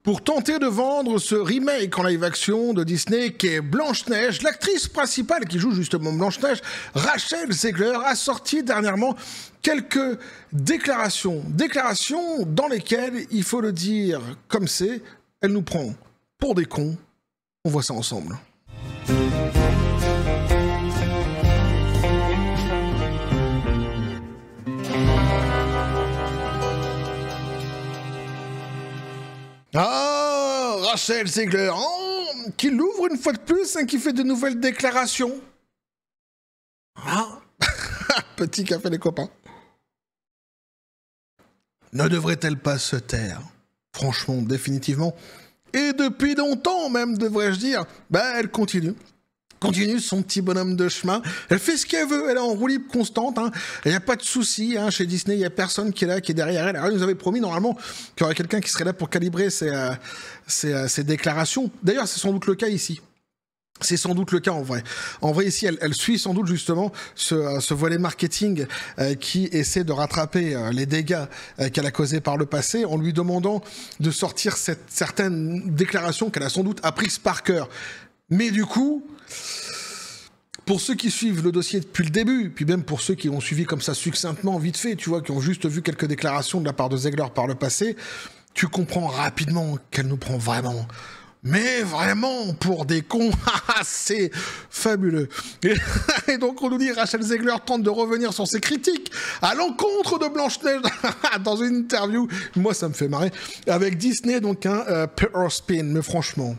Pour tenter de vendre ce remake en live action de Disney qui est Blanche-Neige, l'actrice principale qui joue justement Blanche-Neige, Rachel Zegler, a sorti dernièrement quelques déclarations. Déclarations dans lesquelles, il faut le dire comme c'est, elle nous prend pour des cons. On voit ça ensemble. Ah, Rachel Zegler, qui l'ouvre une fois de plus, qui fait de nouvelles déclarations. Ah, petit café les copains. Ne devrait-elle pas se taire? Franchement, définitivement. Et depuis longtemps même, devrais-je dire. Elle continue son petit bonhomme de chemin. Elle fait ce qu'elle veut, elle est en roue libre constante. Il n'y a pas de souci chez Disney, il n'y a personne qui est là, qui est derrière elle. Alors, elle nous avait promis normalement qu'il y aurait quelqu'un qui serait là pour calibrer ses déclarations. D'ailleurs, c'est sans doute le cas ici. C'est sans doute le cas en vrai. En vrai, ici, elle suit sans doute justement ce volet marketing qui essaie de rattraper les dégâts qu'elle a causés par le passé en lui demandant de sortir certaines déclarations qu'elle a sans doute apprises par cœur. Mais du coup, pour ceux qui suivent le dossier depuis le début, puis même pour ceux qui ont suivi comme ça succinctement, vite fait, tu vois, qui ont juste vu quelques déclarations de la part de Zegler par le passé, tu comprends rapidement qu'elle nous prend vraiment, mais vraiment pour des cons. C'est fabuleux. Et donc on nous dit, Rachel Zegler tente de revenir sur ses critiques à l'encontre de Blanche-Neige dans une interview, moi ça me fait marrer, avec Disney, donc un PR spin, mais franchement...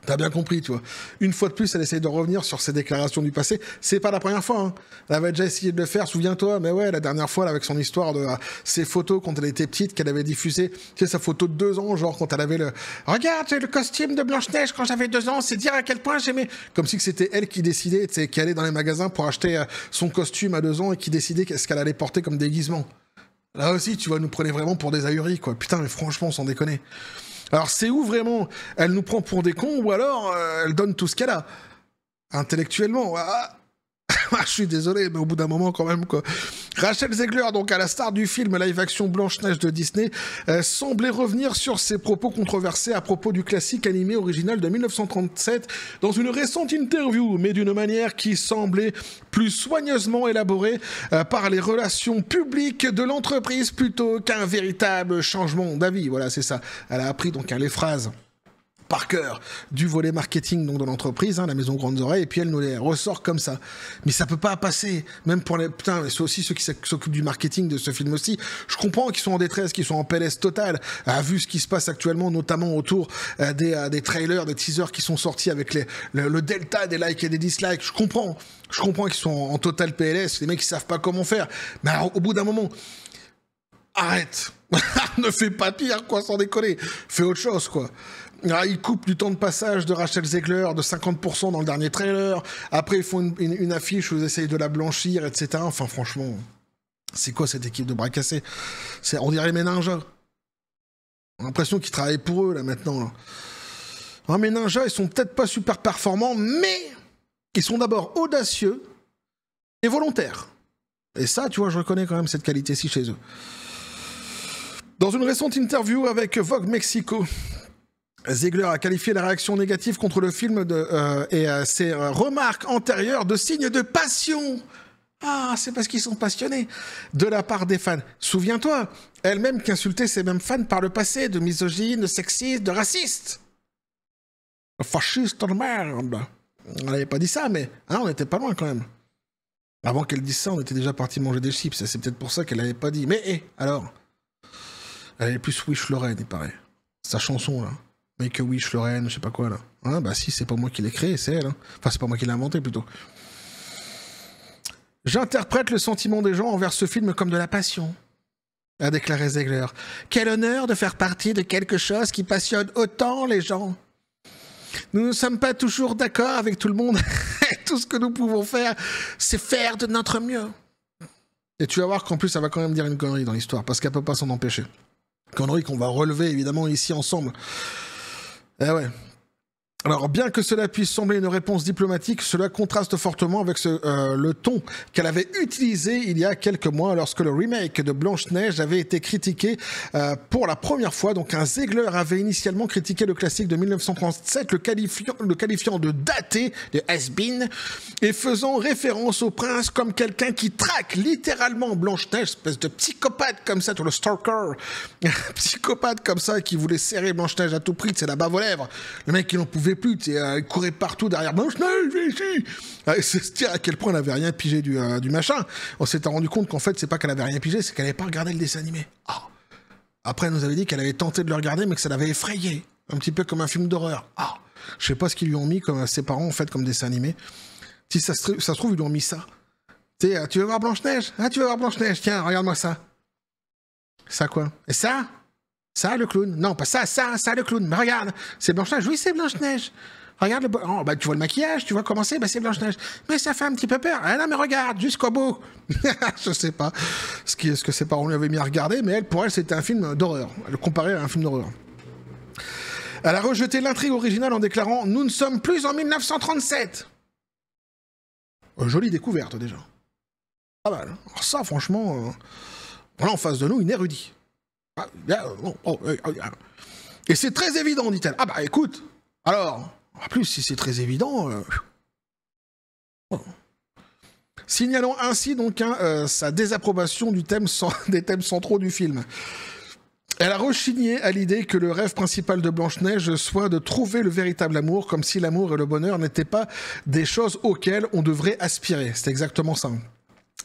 T'as bien compris, tu vois. Une fois de plus, elle essaye de revenir sur ses déclarations du passé. C'est pas la première fois, Elle avait déjà essayé de le faire, souviens-toi. Mais ouais, la dernière fois, là, avec son histoire de ses photos quand elle était petite, qu'elle avait diffusées. Tu sais, sa photo de 2 ans, genre, quand elle avait le... Regarde, j'ai le costume de Blanche-Neige quand j'avais 2 ans, c'est dire à quel point j'aimais... Comme si c'était elle qui décidait, tu sais, qui allait dans les magasins pour acheter son costume à 2 ans et qui décidait ce qu'elle allait porter comme déguisement. Là aussi, tu vois, nous prenait vraiment pour des ahuris, quoi. Putain, mais franchement, sans déconner. Alors, c'est où vraiment elle nous prend pour des cons ou alors elle donne tout ce qu'elle a intellectuellement. Je suis désolé, mais au bout d'un moment, quand même, quoi. Rachel Zegler, donc à la star du film live-action Blanche-Neige de Disney, semblait revenir sur ses propos controversés à propos du classique animé original de 1937 dans une récente interview, mais d'une manière qui semblait plus soigneusement élaborée par les relations publiques de l'entreprise plutôt qu'un véritable changement d'avis. Voilà, c'est ça. Elle a appris donc les phrases par cœur du volet marketing donc de l'entreprise, la maison Grandes Oreilles, et puis elle nous les ressort comme ça. Mais ça peut pas passer, même pour les... Putain, mais c'est aussi ceux qui s'occupent du marketing de ce film aussi. Je comprends qu'ils sont en détresse, qu'ils sont en PLS total, vu ce qui se passe actuellement, notamment autour des trailers, des teasers qui sont sortis avec le delta des likes et des dislikes. Je comprends qu'ils sont en total PLS, les mecs ils savent pas comment faire. Mais alors, au bout d'un moment, arrête. Ne fais pas pire, quoi, sans déconner. Fais autre chose, quoi. Alors, ils coupent du temps de passage de Rachel Zegler de 50% dans le dernier trailer. Après, ils font une affiche où ils essayent de la blanchir, etc. Enfin, franchement, c'est quoi cette équipe de bras cassés? On dirait mes ninjas. On a l'impression qu'ils travaillent pour eux, là, maintenant. Là. Alors, mes ninjas, ils sont peut-être pas super performants, mais ils sont d'abord audacieux et volontaires. Et ça, tu vois, je reconnais quand même cette qualité-ci chez eux. Dans une récente interview avec Vogue Mexico, Zegler a qualifié la réaction négative contre le film et ses remarques antérieures de signes de passion. Ah, c'est parce qu'ils sont passionnés de la part des fans. Souviens-toi, elle-même qui insultait ses mêmes fans par le passé, de misogyne, de sexiste, de raciste. Fasciste de merde. On n'avait pas dit ça, mais on n'était pas loin quand même. Avant qu'elle dise ça, on était déjà parti manger des chips. C'est peut-être pour ça qu'elle l'avait pas dit. Mais alors, elle est plus Wish Lorraine, il paraît. Sa chanson, là. Make a Wish Lorraine, je sais pas quoi, là. Bah si, c'est pas moi qui l'ai créé, c'est elle. Enfin, c'est pas moi qui l'ai inventé, plutôt. J'interprète le sentiment des gens envers ce film comme de la passion, a déclaré Zegler. Quel honneur de faire partie de quelque chose qui passionne autant les gens. Nous ne sommes pas toujours d'accord avec tout le monde. Tout ce que nous pouvons faire, c'est faire de notre mieux. Et tu vas voir qu'en plus, ça va quand même dire une connerie dans l'histoire, parce qu'elle peut pas s'en empêcher. Connerie qu'on va relever, évidemment, ici, ensemble. Eh ouais. Alors, bien que cela puisse sembler une réponse diplomatique, cela contraste fortement avec le ton qu'elle avait utilisé il y a quelques mois lorsque le remake de Blanche-Neige avait été critiqué pour la première fois. Donc, un Ziegler avait initialement critiqué le classique de 1937, le qualifiant de daté, de has-been, et faisant référence au prince comme quelqu'un qui traque littéralement Blanche-Neige, espèce de psychopathe comme ça, le stalker, psychopathe comme ça qui voulait serrer Blanche-Neige à tout prix, c'est la bave aux lèvres. Le mec, il n'en pouvait plus, il courait partout derrière Blanche-Neige, ici. C'est dire à quel point elle avait rien pigé du machin. On s'était rendu compte qu'en fait, c'est pas qu'elle avait rien pigé, c'est qu'elle n'avait pas regardé le dessin animé. Oh. Après, elle nous avait dit qu'elle avait tenté de le regarder, mais que ça l'avait effrayé. Un petit peu comme un film d'horreur. Oh. Je sais pas ce qu'ils lui ont mis, comme ses parents, en fait, comme dessin animé. Si ça se trouve, ils lui ont mis ça. Tu veux voir Blanche-Neige? Ah, tu veux voir Blanche-Neige? Tiens, regarde-moi ça. Ça quoi? Et ça? Ça, le clown? Non, pas ça, le clown. Mais regarde, c'est Blanche-Neige. Oui, c'est Blanche-Neige. Regarde oh, bah, tu vois le maquillage, tu vois comment c'est, bah, c'est Blanche-Neige. Mais ça fait un petit peu peur. Ah non, mais regarde, jusqu'au bout. Je sais pas ce que ses parents lui avaient mis à regarder, mais pour elle, c'était un film d'horreur. Elle le comparait à un film d'horreur. Elle a rejeté l'intrigue originale en déclarant « Nous ne sommes plus en 1937 ». Jolie découverte, déjà. Ah bah, alors ça, franchement, voilà en face de nous une érudite. Et c'est très évident, dit-elle. Ah bah écoute, alors, en plus, si c'est très évident... Signalons ainsi donc sa désapprobation des thèmes centraux du film. Elle a rechigné à l'idée que le rêve principal de Blanche-Neige soit de trouver le véritable amour, comme si l'amour et le bonheur n'étaient pas des choses auxquelles on devrait aspirer. C'est exactement ça.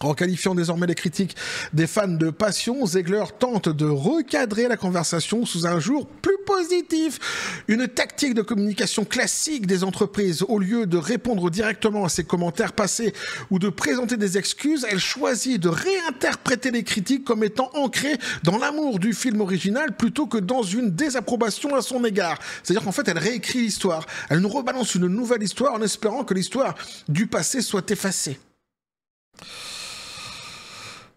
En qualifiant désormais les critiques des fans de passion, Ziegler tente de recadrer la conversation sous un jour plus positif. Une tactique de communication classique des entreprises. Au lieu de répondre directement à ses commentaires passés ou de présenter des excuses, elle choisit de réinterpréter les critiques comme étant ancrées dans l'amour du film original plutôt que dans une désapprobation à son égard. C'est-à-dire qu'en fait, elle réécrit l'histoire. Elle nous rebalance une nouvelle histoire en espérant que l'histoire du passé soit effacée.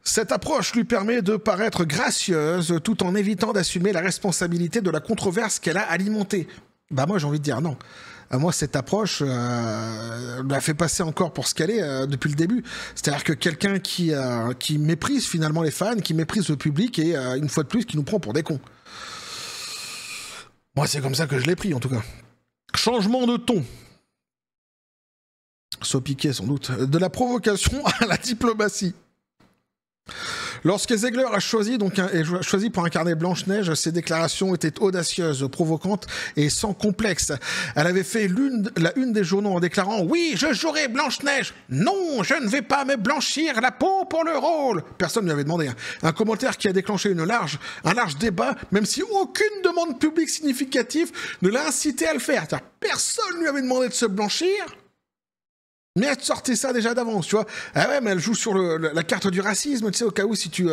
Cette approche lui permet de paraître gracieuse tout en évitant d'assumer la responsabilité de la controverse qu'elle a alimentée. Bah moi j'ai envie de dire non. Moi cette approche m'a fait passer encore pour ce qu'elle est depuis le début. C'est-à-dire que quelqu'un qui méprise finalement les fans, qui méprise le public et une fois de plus qui nous prend pour des cons. Moi c'est comme ça que je l'ai pris en tout cas. Changement de ton. Saupiquet sans doute. De la provocation à la diplomatie. Lorsque Ziegler a choisi pour incarner Blanche-Neige, ses déclarations étaient audacieuses, provocantes et sans complexe. Elle avait fait la une des journaux en déclarant « Oui, je jouerai Blanche-Neige ! Non, je ne vais pas me blanchir la peau pour le rôle !» Personne ne lui avait demandé. Un commentaire qui a déclenché un large débat, même si aucune demande publique significative ne l'a incité à le faire. Personne ne lui avait demandé de se blanchir. Mais elle sortait ça déjà d'avance, tu vois. Ah ouais, mais elle joue sur la carte du racisme, tu sais, au cas où si tu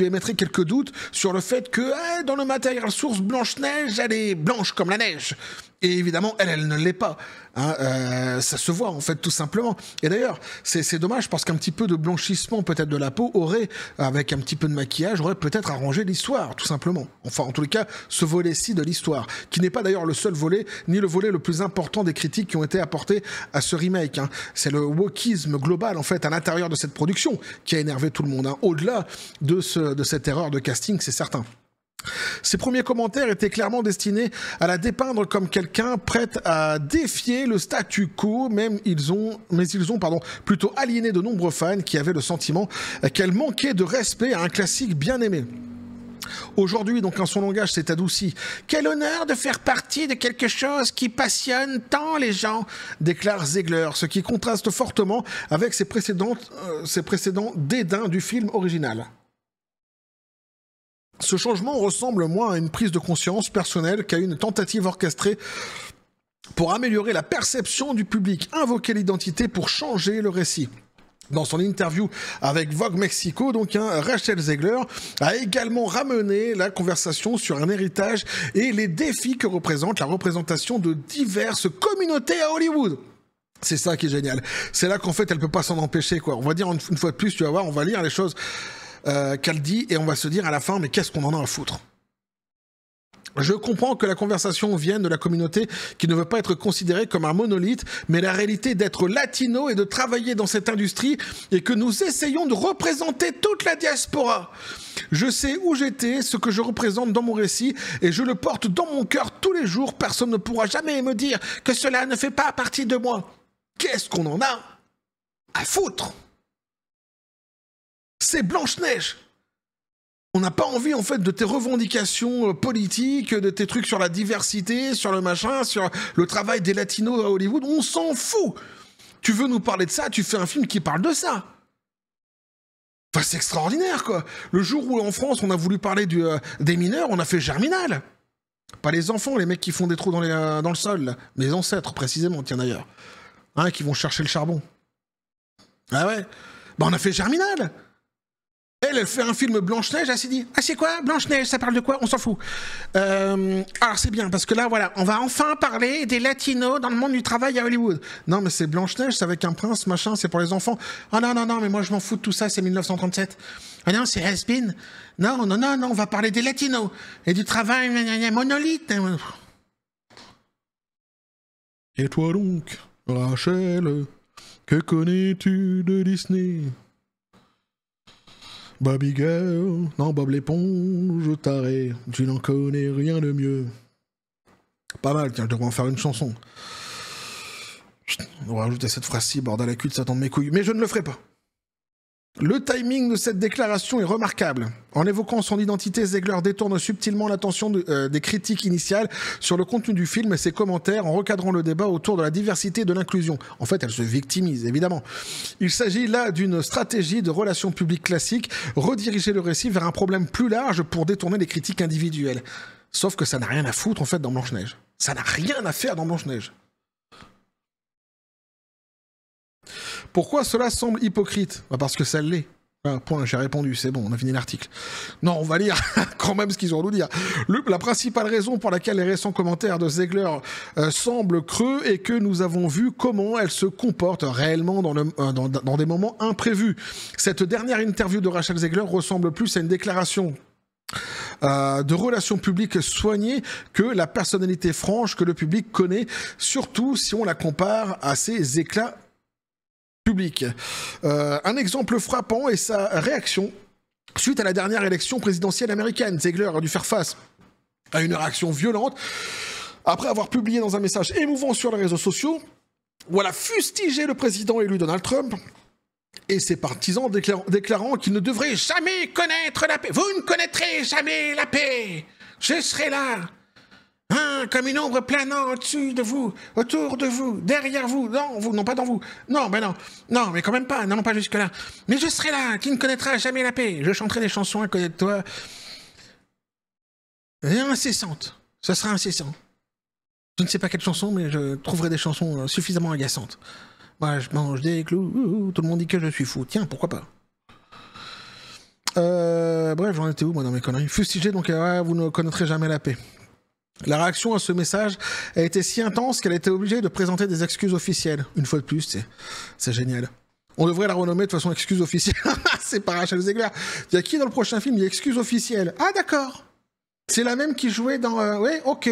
émettrais quelques doutes sur le fait que dans le matériel source Blanche-Neige, elle est blanche comme la neige. Et évidemment, elle ne l'est pas. Hein, ça se voit, en fait, tout simplement. Et d'ailleurs, c'est dommage parce qu'un petit peu de blanchissement, peut-être de la peau, avec un petit peu de maquillage, aurait peut-être arrangé l'histoire, tout simplement. Enfin, en tous les cas, ce volet-ci de l'histoire, qui n'est pas d'ailleurs le seul volet, ni le volet le plus important des critiques qui ont été apportées à ce remake. Hein. C'est le wokisme global, en fait, à l'intérieur de cette production, qui a énervé tout le monde. Hein. Au-delà de cette erreur de casting, c'est certain. Ces premiers commentaires étaient clairement destinés à la dépeindre comme quelqu'un prête à défier le statu quo, mais ils ont plutôt aliéné de nombreux fans qui avaient le sentiment qu'elle manquait de respect à un classique bien aimé. Aujourd'hui, donc, son langage s'est adouci. « Quel honneur de faire partie de quelque chose qui passionne tant les gens », déclare Ziegler, ce qui contraste fortement avec ses précédents dédains du film original. Ce changement ressemble moins à une prise de conscience personnelle qu'à une tentative orchestrée pour améliorer la perception du public, invoquer l'identité pour changer le récit. Dans son interview avec Vogue Mexico, Rachel Ziegler a également ramené la conversation sur un héritage et les défis que représente la représentation de diverses communautés à Hollywood. C'est ça qui est génial. C'est là qu'en fait, elle peut pas s'en empêcher, quoi. On va dire une fois de plus, tu vas voir, on va lire les choses qu'elle dit et on va se dire à la fin, mais qu'est-ce qu'on en a à foutre? Je comprends que la conversation vienne de la communauté qui ne veut pas être considérée comme un monolithe, mais la réalité d'être latino et de travailler dans cette industrie et que nous essayons de représenter toute la diaspora. Je sais où j'étais, ce que je représente dans mon récit et je le porte dans mon cœur tous les jours. Personne ne pourra jamais me dire que cela ne fait pas partie de moi. Qu'est-ce qu'on en a à foutre? C'est Blanche-Neige. On n'a pas envie, en fait, de tes revendications politiques, de tes trucs sur la diversité, sur le machin, sur le travail des latinos à Hollywood. On s'en fout. Tu veux nous parler de ça, tu fais un film qui parle de ça. Enfin, c'est extraordinaire, quoi. Le jour où, en France, on a voulu parler des mineurs, on a fait Germinal. Pas les enfants, les mecs qui font des trous dans le sol, là. Mais les ancêtres, précisément, tiens, d'ailleurs. Hein, qui vont chercher le charbon. Ah ouais. Bah, on a fait Germinal. Elle fait un film Blanche-Neige, elle s'est dit « Ah, c'est quoi Blanche-Neige, ça parle de quoi? On s'en fout. » Alors, c'est bien, parce que là, voilà, on va enfin parler des latinos dans le monde du travail à Hollywood. Non, mais c'est Blanche-Neige, c'est avec un prince, machin, c'est pour les enfants. Ah non, non, non, mais moi, je m'en fous de tout ça, c'est 1937. Ah non, c'est has-been. Non, non, non, non, on va parler des latinos et du travail monolithe. Et toi donc, Rachel, que connais-tu de Disney? Bobby Girl, non, Bob l'éponge, taré, tu n'en connais rien de mieux. Pas mal, tiens, je devrais en faire une chanson. On va rajouter cette phrase-ci, bordel à la cul de Satan de mes couilles, mais je ne le ferai pas. Le timing de cette déclaration est remarquable. En évoquant son identité, Zegler détourne subtilement l'attention des critiques initiales sur le contenu du film et ses commentaires en recadrant le débat autour de la diversité et de l'inclusion. En fait, elle se victimise, évidemment. Il s'agit là d'une stratégie de relations publiques classique, rediriger le récit vers un problème plus large pour détourner les critiques individuelles. Sauf que ça n'a rien à foutre, en fait, dans Blanche-Neige. Ça n'a rien à faire dans Blanche-Neige. Pourquoi cela semble hypocrite? Bah parce que ça l'est. Ah, point, j'ai répondu, c'est bon, on a fini l'article. Non, on va lire quand même ce qu'ils ont à nous dire. La principale raison pour laquelle les récents commentaires de Zegler semblent creux est que nous avons vu comment elle se comporte réellement dans des moments imprévus. Cette dernière interview de Rachel Zegler ressemble plus à une déclaration de relations publiques soignées que la personnalité franche que le public connaît, surtout si on la compare à ses éclats public. Un exemple frappant est sa réaction suite à la dernière élection présidentielle américaine. Zegler a dû faire face à une réaction violente après avoir publié dans un message émouvant sur les réseaux sociaux où elle a fustigé le président élu Donald Trump et ses partisans déclarant qu'ils ne devraient jamais connaître la paix. Vous ne connaîtrez jamais la paix. Je serai là. Hein, comme une ombre planant au-dessus de vous, autour de vous, derrière vous, non, pas dans vous. Non, ben non, non, mais quand même pas, non, pas jusque-là. Mais je serai là, qui ne connaîtra jamais la paix. Je chanterai des chansons à côté de toi. Et incessantes. Ce sera incessant. Je ne sais pas quelle chanson, mais je trouverai des chansons suffisamment agaçantes. Moi, je mange des clous, tout le monde dit que je suis fou. Tiens, pourquoi pas. Bref, j'en étais où, moi, dans mes conneries? Fustigé, donc, vous ne connaîtrez jamais la paix. La réaction à ce message a été si intense qu'elle a été obligée de présenter des excuses officielles. Une fois de plus, c'est génial. On devrait la renommer de façon excuse officielle. C'est pas Rachel Zegler. Il y a qui dans le prochain film? Il y a excuse officielle. Ah d'accord. C'est la même qui jouait dans... Ouais, ok.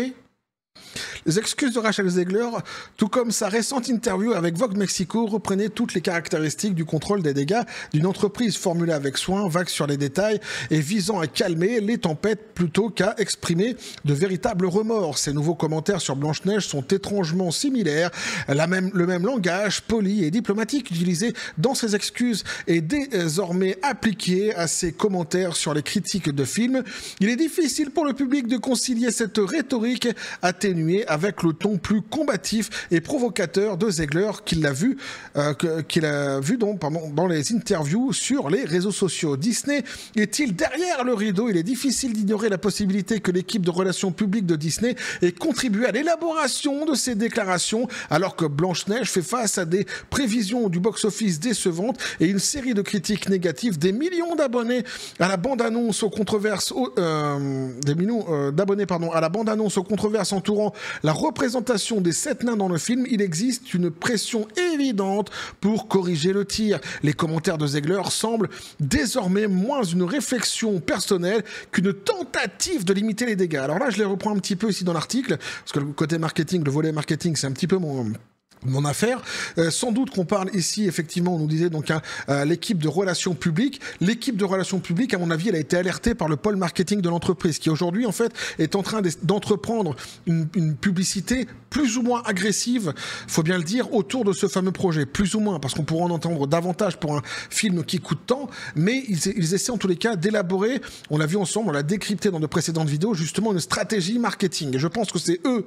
Les excuses de Rachel Zegler, tout comme sa récente interview avec Vogue Mexico, reprenaient toutes les caractéristiques du contrôle des dégâts d'une entreprise formulée avec soin, vague sur les détails et visant à calmer les tempêtes plutôt qu'à exprimer de véritables remords. Ces nouveaux commentaires sur Blanche-Neige sont étrangement similaires. Le même langage poli et diplomatique utilisé dans ses excuses est désormais appliqué à ses commentaires sur les critiques de films. Il est difficile pour le public de concilier cette rhétorique atténuée avec le ton plus combatif et provocateur de Zegler qu'il a vu dans les interviews sur les réseaux sociaux. Disney est-il derrière le rideau? Il est difficile d'ignorer la possibilité que l'équipe de relations publiques de Disney ait contribué à l'élaboration de ces déclarations, alors que Blanche-Neige fait face à des prévisions du box-office décevantes et une série de critiques négatives, des millions d'abonnés à la bande-annonce aux controverses, à la bande-annonce aux controverses entourant la représentation des 7 nains dans le film, il existe une pression évidente pour corriger le tir. Les commentaires de Zegler semblent désormais moins une réflexion personnelle qu'une tentative de limiter les dégâts. Alors là, je les reprends un petit peu ici dans l'article, parce que le côté marketing, le volet marketing, c'est un petit peu mon affaire. Sans doute qu'on parle ici, effectivement, on nous disait donc l'équipe de relations publiques. L'équipe de relations publiques, à mon avis, elle a été alertée par le pôle marketing de l'entreprise, qui aujourd'hui, en fait, est en train d'entreprendre une publicité plus ou moins agressive, faut bien le dire, autour de ce fameux projet. Plus ou moins, parce qu'on pourra en entendre davantage pour un film qui coûte tant, mais ils essaient en tous les cas d'élaborer, on l'a vu ensemble, on l'a décrypté dans de précédentes vidéos, justement une stratégie marketing. Et je pense que c'est eux,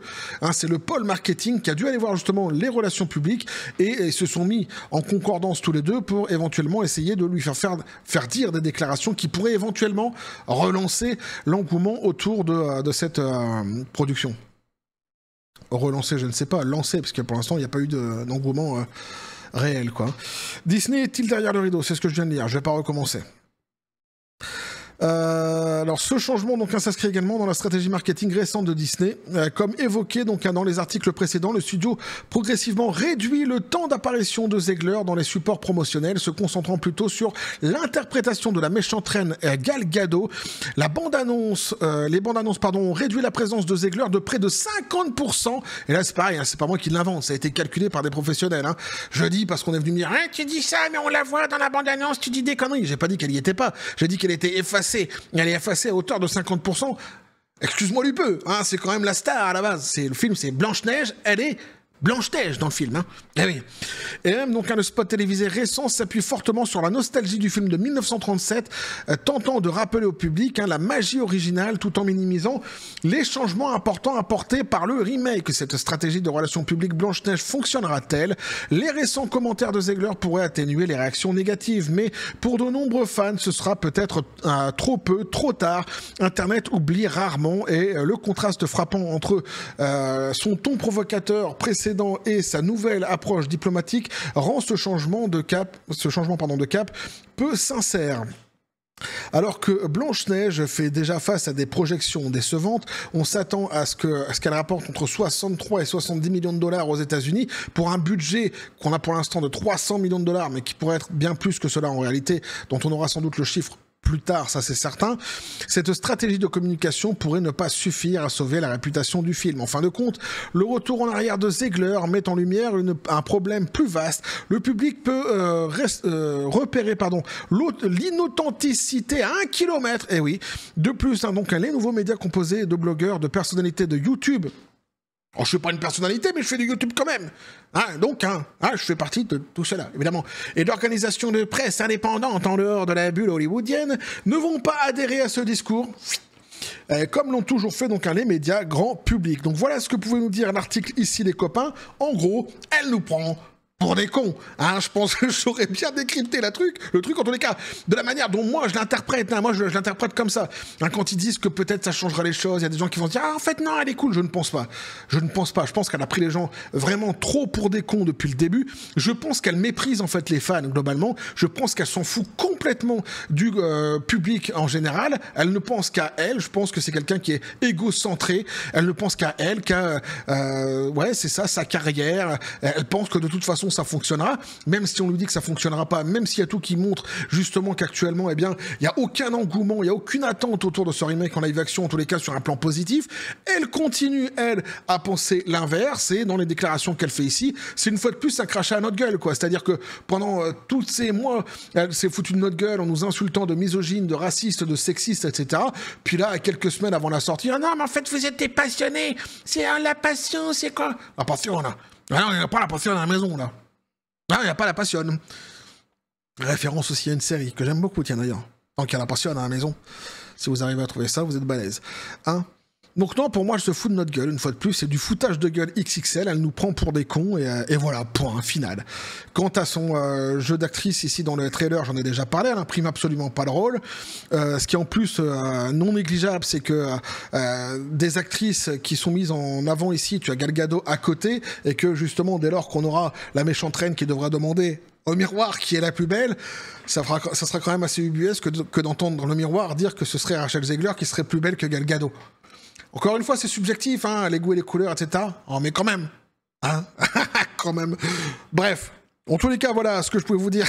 c'est le pôle marketing qui a dû aller voir justement les relations publiques et se sont mis en concordance tous les deux pour éventuellement essayer de lui faire dire des déclarations qui pourraient éventuellement relancer l'engouement autour de cette production. Relancer, je ne sais pas, lancer, parce que pour l'instant il n'y a pas eu d'engouement réel, quoi. Disney est-il derrière le rideau? C'est ce que je viens de dire, je ne vais pas recommencer. Alors ce changement donc s'inscrit également dans la stratégie marketing récente de Disney. Comme évoqué donc dans les articles précédents, le studio progressivement réduit le temps d'apparition de Zegler dans les supports promotionnels, se concentrant plutôt sur l'interprétation de la méchante reine Gal Gadot. Les bandes annonces ont réduit la présence de Zegler de près de 50%. Et là c'est pareil, c'est pas moi qui l'invente, ça a été calculé par des professionnels. Je dis parce qu'on est venu me dire tu dis ça mais on la voit dans la bande annonce, tu dis des conneries. J'ai pas dit qu'elle y était pas, j'ai dit qu'elle était effacée. Elle est effacée à hauteur de 50%. Excuse-moi du peu, c'est quand même la star à la base. Le film, c'est Blanche-Neige, elle est Blanche-Neige dans le film. Eh oui. Et même donc le spot télévisé récent s'appuie fortement sur la nostalgie du film de 1937, tentant de rappeler au public la magie originale tout en minimisant les changements importants apportés par le remake. Cette stratégie de relations publiques Blanche-Neige fonctionnera-t-elle? Les récents commentaires de Zegler pourraient atténuer les réactions négatives, mais pour de nombreux fans, ce sera peut-être trop peu, trop tard. Internet oublie rarement et le contraste frappant entre son ton provocateur précédent et sa nouvelle approche diplomatique rend ce changement de cap peu sincère. Alors que Blanche-Neige fait déjà face à des projections décevantes, on s'attend à ce qu'elle rapporte entre 63 et 70 millions de dollars aux États-Unis pour un budget qu'on a pour l'instant de 300 millions de dollars, mais qui pourrait être bien plus que cela en réalité, dont on aura sans doute le chiffre plus tard, ça c'est certain. Cette stratégie de communication pourrait ne pas suffire à sauver la réputation du film. En fin de compte, le retour en arrière de Zegler met en lumière un problème plus vaste. Le public peut repérer l'inauthenticité à 1 kilomètre. Et oui, de plus, donc les nouveaux médias composés de blogueurs, de personnalités de YouTube. Alors, je suis pas une personnalité, mais je fais du YouTube quand même. Je fais partie de tout cela, évidemment. Et d'organisations de presse indépendantes en dehors de la bulle hollywoodienne ne vont pas adhérer à ce discours, comme l'ont toujours fait les médias grand public. Donc voilà ce que pouvait nous dire l'article ici, les copains. En gros, elle nous prend pour des cons. Je pense que j'aurais bien décrypté le truc en tous les cas, de la manière dont moi je l'interprète. Moi je l'interprète comme ça. Quand ils disent que peut-être ça changera les choses, il y a des gens qui vont se dire en fait non, elle est cool. Je ne pense pas. Je pense qu'elle a pris les gens vraiment trop pour des cons depuis le début. Je pense qu'elle méprise en fait les fans globalement. Je pense qu'elle s'en fout complètement du public en général. Elle ne pense qu'à elle. Je pense que c'est quelqu'un qui est égocentré. Elle ne pense qu'à elle, c'est ça, sa carrière. Elle pense que de toute façon ça fonctionnera, même si on lui dit que ça fonctionnera pas, même s'il y a tout qui montre justement qu'actuellement, il n'y a aucun engouement, il n'y a aucune attente autour de ce remake en live action, en tous les cas sur un plan positif. Elle continue, elle, à penser l'inverse, et dans les déclarations qu'elle fait ici, c'est une fois de plus un crachat à notre gueule, quoi. C'est-à-dire que pendant tous ces mois, elle s'est foutue de notre gueule en nous insultant de misogyne, de raciste, de sexiste, etc. Puis là, quelques semaines avant la sortie, non, mais en fait, vous êtes des passionnés, c'est la passion, c'est quoi? La passion, là. Ah non, il n'y a pas la passion à la maison, là. Ah, il n'y a pas la passion. Référence aussi à une série que j'aime beaucoup, tiens, d'ailleurs. Tant qu'il y a la passion à la maison. Si vous arrivez à trouver ça, vous êtes balèze. Donc non, pour moi, elle se fout de notre gueule, une fois de plus. C'est du foutage de gueule XXL. Elle nous prend pour des cons et voilà, point, final. Quant à son jeu d'actrice ici dans le trailer, j'en ai déjà parlé. Elle n'imprime absolument pas le rôle. Ce qui est en plus non négligeable, c'est que des actrices qui sont mises en avant ici, tu as Gal Gadot à côté, et que justement, dès lors qu'on aura la méchante reine qui devra demander au miroir qui est la plus belle, ça sera quand même assez ubuesque que d'entendre dans le miroir dire que ce serait Rachel Zegler qui serait plus belle que Gal Gadot. Encore une fois, c'est subjectif, hein, les goûts et les couleurs, etc. Oh, mais quand même, hein, quand même. Bref, en tous les cas, voilà ce que je pouvais vous dire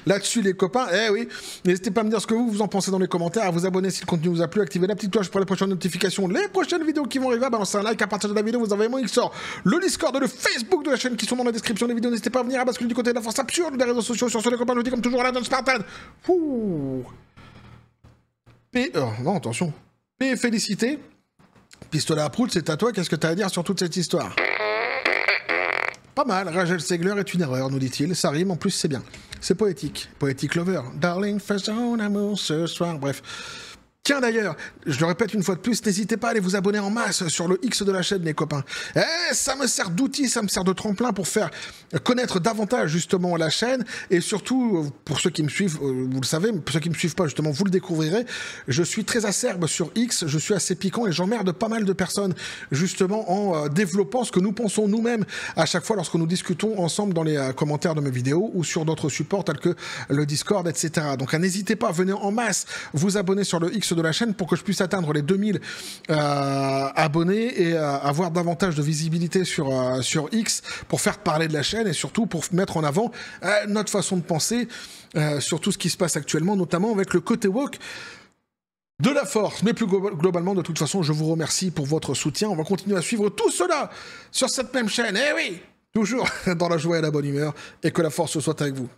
là-dessus, les copains. Eh oui, n'hésitez pas à me dire ce que vous en pensez dans les commentaires, à vous abonner si le contenu vous a plu, activez la petite cloche pour les prochaines notifications, les prochaines vidéos qui vont arriver, balancez un like à partir de la vidéo, vous envoyez mon XOR, le Discord, le Facebook de la chaîne qui sont dans la description des vidéos. N'hésitez pas à venir à basculer du côté de la force absurde des réseaux sociaux. Sur ce, les copains, je vous dis comme toujours à la John Spartan. Non, attention. P, félicité. Pistolet à prout, c'est à toi. Qu'est-ce que tu as à dire sur toute cette histoire? Pas mal. Rachel Segler est une erreur, nous dit-il. Ça rime, en plus, c'est bien. C'est poétique. Poétique lover. Darling, faisons amour ce soir. Bref. Tiens d'ailleurs, je le répète une fois de plus, n'hésitez pas à aller vous abonner en masse sur le X de la chaîne, les copains. Ça me sert d'outil, ça me sert de tremplin pour faire connaître davantage justement la chaîne, et surtout, pour ceux qui me suivent, vous le savez, pour ceux qui me suivent pas justement, vous le découvrirez, je suis très acerbe sur X, je suis assez piquant et j'emmerde pas mal de personnes justement en développant ce que nous pensons nous-mêmes à chaque fois lorsque nous discutons ensemble dans les commentaires de mes vidéos ou sur d'autres supports tels que le Discord, etc. Donc n'hésitez pas, venez en masse vous abonner sur le X de la chaîne pour que je puisse atteindre les 2000 abonnés et avoir davantage de visibilité sur X pour faire parler de la chaîne et surtout pour mettre en avant notre façon de penser sur tout ce qui se passe actuellement, notamment avec le côté woke de la force. Mais plus globalement, de toute façon, je vous remercie pour votre soutien. On va continuer à suivre tout cela sur cette même chaîne. Eh oui, toujours dans la joie et la bonne humeur, et que la force soit avec vous.